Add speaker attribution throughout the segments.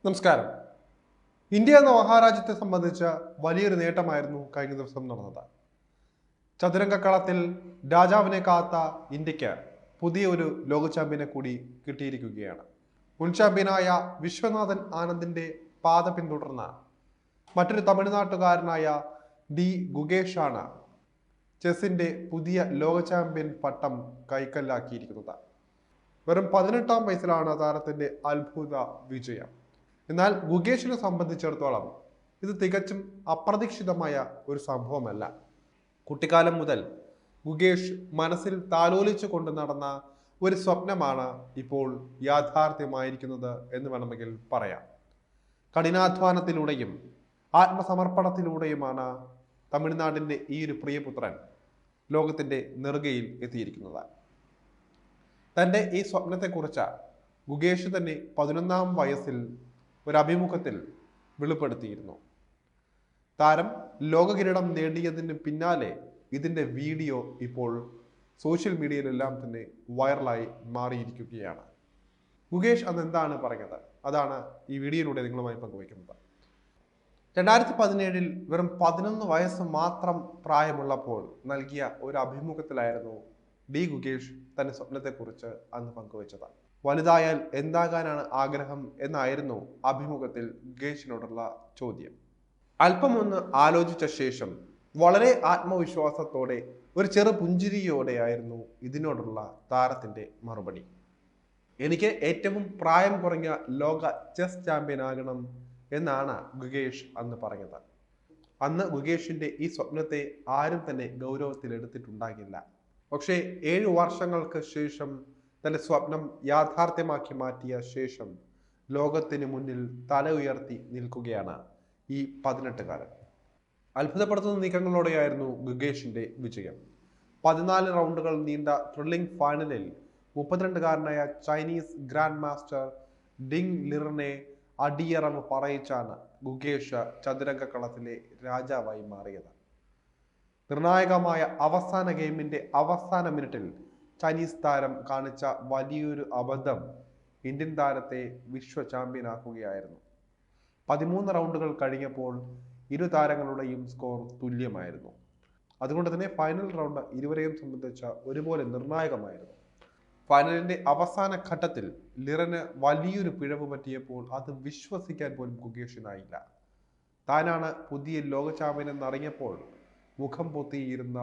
Speaker 1: നമസ്കാരം. ഇന്ത്യ എന്ന മഹാരാജ്യത്തെ സംബന്ധിച്ച വലിയൊരു നേട്ടമായിരുന്നു കഴിഞ്ഞ ദിവസം നടന്നത്. ചതുരംഗക്കളത്തിൽ രാജാവിനെ കാത്ത ഇന്ത്യക്ക് പുതിയൊരു ലോക ചാമ്പ്യനെ കൂടി കിട്ടിയിരിക്കുകയാണ്. മുൻ ചാമ്പ്യനായ വിശ്വനാഥൻ ആനന്ദിന്റെ പാത പിന്തുടർന്ന മറ്റൊരു തമിഴ്നാട്ടുകാരനായ ഡി ഗുഗേഷാണ് ചെസ്സിന്റെ പുതിയ ലോക ചാമ്പ്യൻ പട്ടം കൈക്കല്ലാക്കിയിരിക്കുന്നത്. വെറും 18-ാം വയസ്സിലാണ് താരത്തിന്റെ അത്ഭുത വിജയം. എന്നാൽ ഗുഗേഷിനെ സംബന്ധിച്ചിടത്തോളം ഇത് തികച്ചും അപ്രതീക്ഷിതമായ ഒരു സംഭവമല്ല. കുട്ടിക്കാലം മുതൽ ഗുഗേഷ് മനസ്സിൽ താലോലിച്ചു കൊണ്ട് നടന്ന ഒരു സ്വപ്നമാണ് ഇപ്പോൾ യാഥാർത്ഥ്യമായിരിക്കുന്നത് എന്ന് വേണമെങ്കിൽ പറയാം. കഠിനാധ്വാനത്തിലൂടെയും ആത്മസമർപ്പണത്തിലൂടെയുമാണ് തമിഴ്നാടിന്റെ ഈ ഒരു പ്രിയപുത്രൻ ലോകത്തിന്റെ നെറുകയിൽ എത്തിയിരിക്കുന്നത്. തൻ്റെ ഈ സ്വപ്നത്തെക്കുറിച്ച് ഗുഗേഷ് തന്നെ 11-ാം വയസ്സിൽ ഒരു അഭിമുഖത്തിൽ വെളിപ്പെടുത്തിയിരുന്നു. താരം ലോക കിരീടം നേടിയതിന് പിന്നാലെ ഇതിൻ്റെ വീഡിയോ ഇപ്പോൾ സോഷ്യൽ മീഡിയയിലെല്ലാം തന്നെ വൈറലായി മാറിയിരിക്കുകയാണ്. ഗുഗേഷ് അന്ന് എന്താണ് പറഞ്ഞത്? അതാണ് ഈ വീഡിയോയിലൂടെ നിങ്ങളുമായി പങ്കുവയ്ക്കുന്നത്. 2017 വെറും 11 വയസ്സ് മാത്രം പ്രായമുള്ളപ്പോൾ നൽകിയ ഒരു അഭിമുഖത്തിലായിരുന്നു ഡി ഗുഗേഷ് തന്റെ സ്വപ്നത്തെക്കുറിച്ച് അന്ന് പങ്കുവച്ചത്. വലുതായാൽ എന്താകാനാണ് ആഗ്രഹം എന്നായിരുന്നു അഭിമുഖത്തിൽ ഗുഗേഷിനോടുള്ള ചോദ്യം. അല്പമൊന്ന് ആലോചിച്ച ശേഷം വളരെ ആത്മവിശ്വാസത്തോടെ ഒരു ചെറു പുഞ്ചിരിയോടെയായിരുന്നു ഇതിനോടുള്ള താരത്തിന്റെ മറുപടി. എനിക്ക് ഏറ്റവും പ്രായം കുറഞ്ഞ ലോക ചെസ് ചാമ്പ്യൻ ആകണം എന്നാണ് ഗുഗേഷ് അന്ന് പറഞ്ഞത്. അന്ന് ഗുഗേഷിന്റെ ഈ സ്വപ്നത്തെ ആരും തന്നെ ഗൗരവത്തിലെടുത്തിട്ടുണ്ടാകില്ല. പക്ഷേ 7 വർഷങ്ങൾക്ക് ശേഷം തന്റെ സ്വപ്നം യാഥാർത്ഥ്യമാക്കി മാറ്റിയ ശേഷം ലോകത്തിന് മുന്നിൽ തല ഉയർത്തി നിൽക്കുകയാണ് ഈ 18-കാരൻ. അത്ഭുതപ്പെടുത്തുന്ന നീക്കങ്ങളോടെയായിരുന്നു ഗുഗേഷിന്റെ വിജയം. 14 റൗണ്ടുകൾ നീണ്ട ത്രില്ലിംഗ് ഫൈനലിൽ 32-കാരനായ ചൈനീസ് ഗ്രാൻഡ് മാസ്റ്റർ ഡിങ് ലിറിനെ അടിയറവ് പറയിച്ചാണ് ഗുഗേഷ് ചതുരംഗക്കളത്തിലെ രാജാവായി മാറിയത്. നിർണായകമായ അവസാന ഗെയിമിന്റെ അവസാന മിനിറ്റിൽ ചൈനീസ് താരം കാണിച്ച വലിയൊരു അബദ്ധം ഇന്ത്യൻ താരത്തെ വിശ്വ ചാമ്പ്യനാക്കുകയായിരുന്നു. 13 റൗണ്ടുകൾ കഴിഞ്ഞപ്പോൾ ഇരു താരങ്ങളുടെയും സ്കോർ തുല്യമായിരുന്നു. അതുകൊണ്ട് തന്നെ ഫൈനൽ റൗണ്ട് ഇരുവരെയും സംബന്ധിച്ച ഒരുപോലെ നിർണായകമായിരുന്നു. ഫൈനലിന്റെ അവസാന ഘട്ടത്തിൽ ലിറിന് വലിയൊരു പിഴവ് പറ്റിയപ്പോൾ അത് വിശ്വസിക്കാൻ പോലും ഗുഗേഷിനായില്ല. താനാണ് പുതിയ ലോക ചാമ്പ്യൻ എന്നറിഞ്ഞപ്പോൾ മുഖം പൊത്തിയിരുന്ന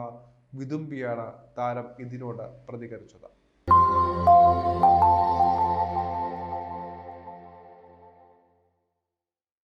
Speaker 1: വിതുമ്പിയാണ് താരം ഇതിനോട് പ്രതികരിച്ചത്.